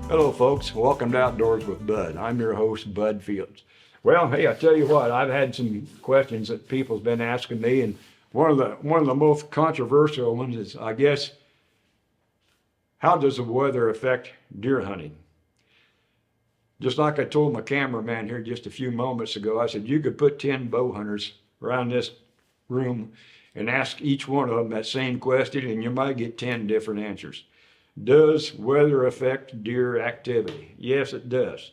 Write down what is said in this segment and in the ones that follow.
Hello, folks. Welcome to Outdoors with Bud. I'm your host, Bud Fields. Well, hey, I tell you what, I've had some questions that people's been asking me, and one of the most controversial ones is, I guess, how does the weather affect deer hunting? Just like I told my cameraman here just a few moments ago, I said you could put 10 bow hunters around this room and ask each one of them that same question, and you might get 10 different answers. Does weather affect deer activity? Yes, it does.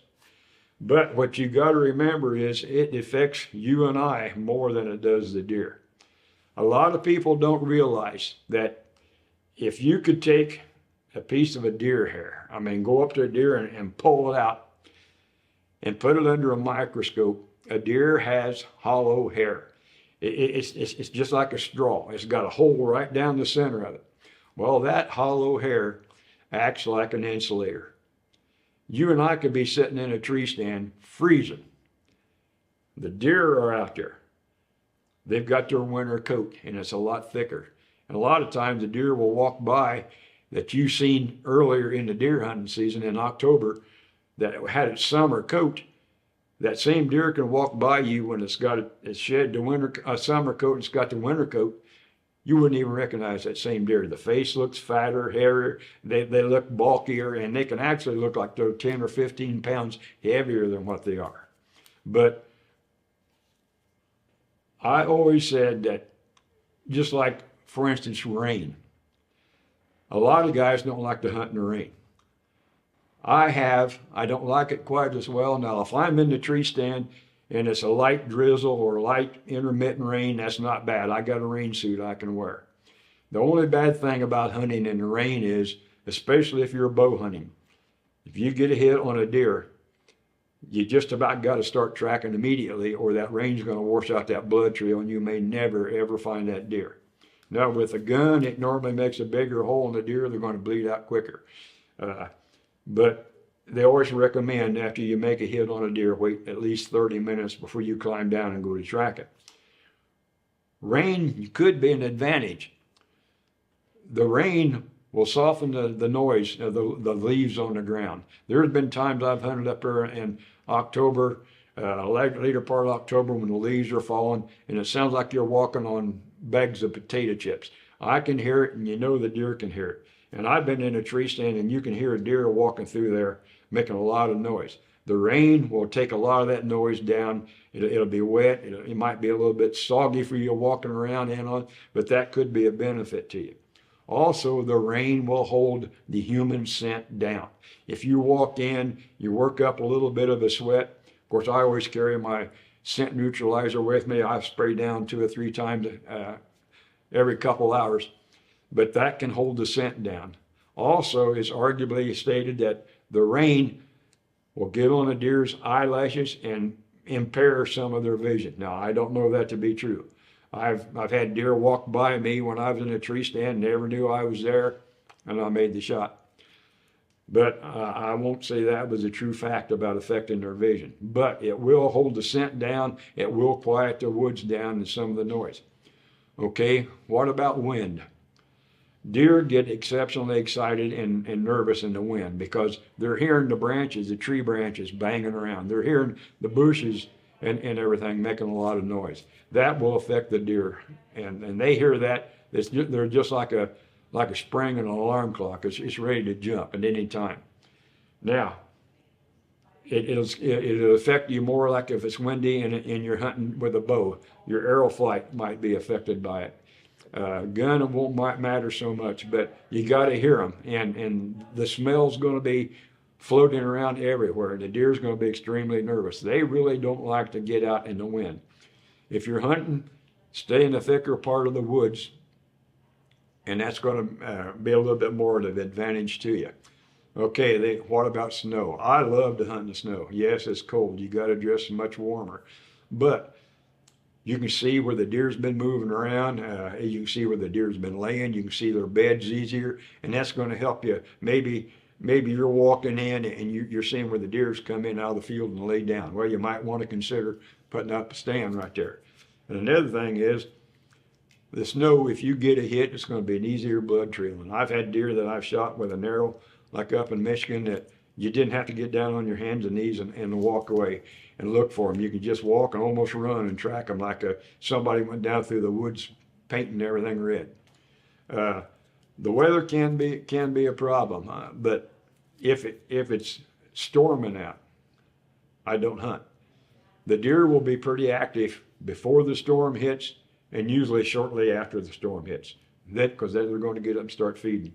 But what you got to remember is it affects you and I more than it does the deer. A lot of people don't realize that if you could take a piece of a deer hair, go up to a deer and pull it out and put it under a microscope, a deer has hollow hair. It's just like a straw. It's got a hole right down the center of it. Well, that hollow hair acts like an insulator. You and I could be sitting in a tree stand freezing. The deer are out there. They've got their winter coat and it's a lot thicker. And a lot of times the deer will walk by that you've seen earlier in the deer hunting season in October that had its summer coat. That same deer can walk by you when it's shed the summer coat and it's got the winter coat. You wouldn't even recognize that same deer. The face looks fatter, hairier, they look bulkier, and they can actually look like they're 10 or 15 pounds heavier than what they are. But I always said that, just like, for instance, rain. A lot of guys don't like to hunt in the rain. I don't like it quite as well. Now, if I'm in the tree stand and it's a light drizzle or light intermittent rain, that's not bad. I got a rain suit I can wear. The only bad thing about hunting in the rain is, especially if you're bow hunting, if you get a hit on a deer, you just about got to start tracking immediately, or that rain's going to wash out that blood trail and you may never ever find that deer. Now, with a gun, it normally makes a bigger hole in the deer. They're going to bleed out quicker. But they always recommend after you make a hit on a deer, wait at least 30 minutes before you climb down and go to track it. Rain could be an advantage. The rain will soften the noise of the leaves on the ground. There's been times I've hunted up there in October, later part of October, when the leaves are falling, and it sounds like you're walking on bags of potato chips. I can hear it, and you know the deer can hear it. And I've been in a tree stand, and you can hear a deer walking through there making a lot of noise. The rain will take a lot of that noise down. It'll be wet. It might be a little bit soggy for you walking around and on, but that could be a benefit to you. Also, the rain will hold the human scent down. If you walk in, you work up a little bit of a sweat. Of course, I always carry my scent neutralizer with me. I spray down 2 or 3 times every couple hours, but that can hold the scent down. Also, it's arguably stated that the rain will get on a deer's eyelashes and impair some of their vision. Now, I don't know that to be true. I've had deer walk by me when I was in a tree stand, never knew I was there, and I made the shot. But I won't say that was a true fact about affecting their vision. But it will hold the scent down. It will quiet the woods down and some of the noise. Okay, what about wind? Deer get exceptionally excited and nervous in the wind because they're hearing the tree branches banging around. They're hearing the bushes and everything making a lot of noise. That will affect the deer. And they hear that. They're just like a spring in an alarm clock. It's ready to jump at any time. Now, it'll affect you more like if it's windy and you're hunting with a bow. Your arrow flight might be affected by it. Gun, it won't matter so much, but you got to hear them, and the smell's going to be floating around everywhere. The deer's going to be extremely nervous. They really don't like to get out in the wind. If you're hunting, stay in the thicker part of the woods, and that's going to be a little bit more of an advantage to you. Okay, what about snow? I love to hunt in the snow. Yes, it's cold. You got to dress much warmer, but you can see where the deer's been moving around. You can see where the deer's been laying. You can see their beds easier, and that's going to help you. Maybe you're walking in and you're seeing where the deer's come in out of the field and lay down. Well, you might want to consider putting up a stand right there. And another thing is, the snow, if you get a hit, it's going to be an easier blood trail. And I've had deer that I've shot with an arrow, like up in Michigan, that You didn't have to get down on your hands and knees and walk away and look for them. You could just walk and almost run and track them like somebody went down through the woods painting everything red. Uh, the weather can be a problem, but if it's storming out, I don't hunt. The deer will be pretty active before the storm hits and usually shortly after the storm hits. Because then they're going to get up and start feeding.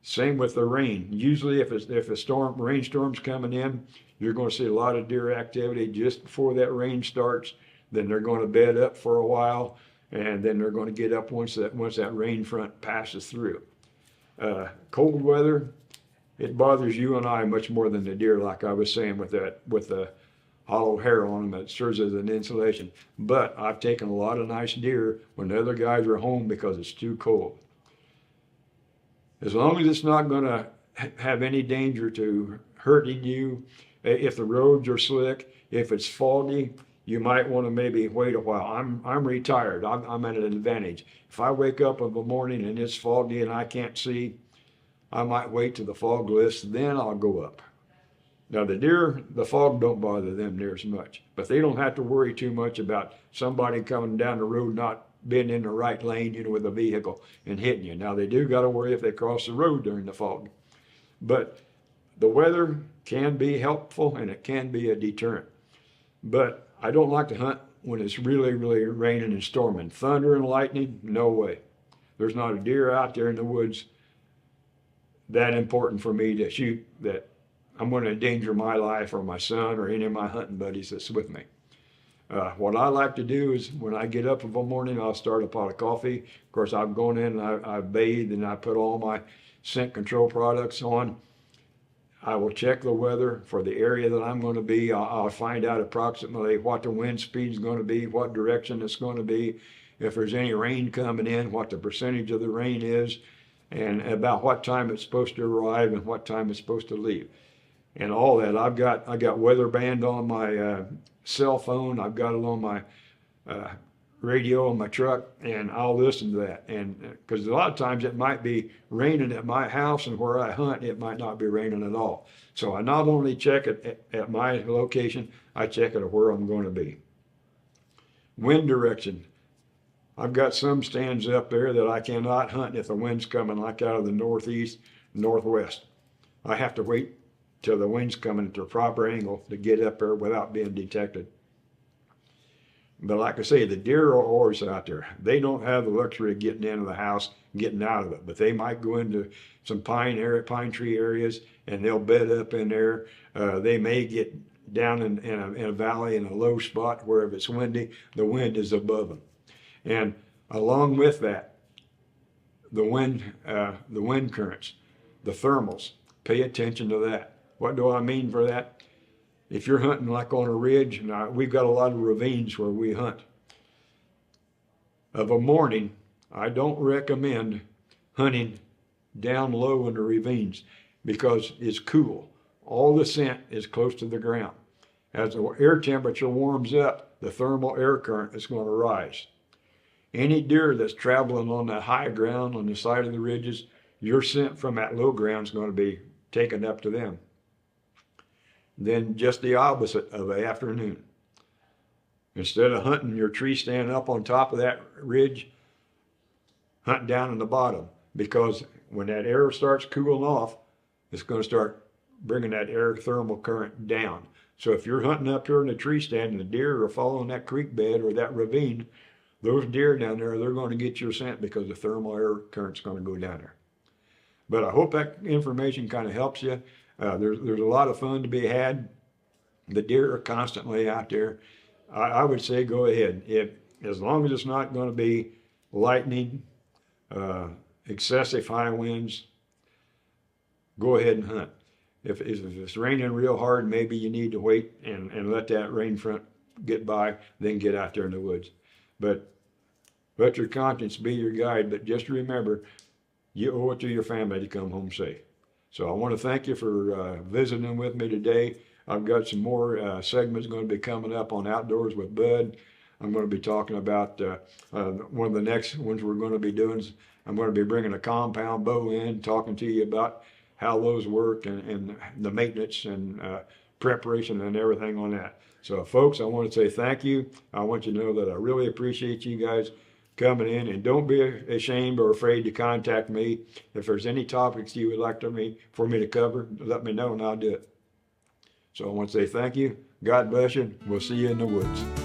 Same with the rain. Usually if a rainstorm's coming in, you're going to see a lot of deer activity just before that rain starts. Then they're going to bed up for a while, and then they're going to get up once that rain front passes through. Cold weather, it bothers you and I much more than the deer, like I was saying with the hollow hair on them that serves as an insulation. But I've taken a lot of nice deer when the other guys are home because it's too cold. As long as it's not going to have any danger to hurting you, if the roads are slick, if it's foggy, you might want to maybe wait a while. I'm retired. I'm at an advantage. If I wake up in the morning and it's foggy and I can't see, I might wait till the fog lifts, then I'll go up. Now the deer, the fog don't bother them near as much, but they don't have to worry too much about somebody coming down the road not being in the right lane, with a vehicle and hitting you. Now they do got to worry if they cross the road during the fog. But the weather can be helpful and it can be a deterrent. But I don't like to hunt when it's really, really raining and storming. Thunder and lightning, no way. There's not a deer out there in the woods that important for me to shoot that I'm going to endanger my life or my son or any of my hunting buddies that's with me. What I like to do is when I get up in the morning, I'll start a pot of coffee. Of course, I've gone in and I bathe and I put all my scent control products on. I will check the weather for the area that I'm going to be. I'll find out approximately what the wind speed is going to be, what direction it's going to be, if there's any rain coming in, what the percentage of the rain is, and about what time it's supposed to arrive and what time it's supposed to leave. And all that. I got weather band on my cell phone. I've got it on my radio on my truck, and I'll listen to that. And because a lot of times it might be raining at my house, and where I hunt, it might not be raining at all. So I not only check it at my location, I check it at where I'm going to be. Wind direction. I've got some stands up there that I cannot hunt if the wind's coming like out of the northeast, northwest. I have to wait till the wind's coming at the proper angle to get up there without being detected. But like I say, the deer are always out there. They don't have the luxury of getting into the house, getting out of it, but they might go into some pine tree areas, and they'll bed up in there. They may get down in a valley in a low spot where if it's windy, the wind is above them. And along with that, the wind currents, the thermals. Pay attention to that. What do I mean for that? If you're hunting like on a ridge, now we've got a lot of ravines where we hunt. Of a morning, I don't recommend hunting down low in the ravines because it's cool. All the scent is close to the ground. As the air temperature warms up, the thermal air current is going to rise. Any deer that's traveling on that high ground on the side of the ridges, your scent from that low ground is going to be taken up to them. Then just the opposite of the afternoon. Instead of hunting your tree stand up on top of that ridge, hunt down in the bottom, because when that air starts cooling off, it's going to start bringing that air thermal current down. So if you're hunting up here in the tree stand and the deer are following that creek bed or that ravine, those deer down there, they're going to get your scent because the thermal air current's going to go down there. But I hope that information kind of helps you. There's a lot of fun to be had. The deer are constantly out there. I would say go ahead. As long as it's not going to be lightning, excessive high winds, go ahead and hunt. If it's raining real hard, maybe you need to wait and let that rain front get by, then get out there in the woods. But let your conscience be your guide. But just remember, you owe it to your family to come home safe. So I want to thank you for visiting with me today. I've got some more segments going to be coming up on Outdoors with Bud. I'm going to be talking about one of the next ones we're going to be doing. I'm going to be bringing a compound bow in, talking to you about how those work and the maintenance and preparation and everything on that. So, folks, I want to say thank you. I want you to know that I really appreciate you guys coming in, and don't be ashamed or afraid to contact me. If there's any topics you would like for me to cover, let me know and I'll do it. So I want to say thank you. God bless you. We'll see you in the woods.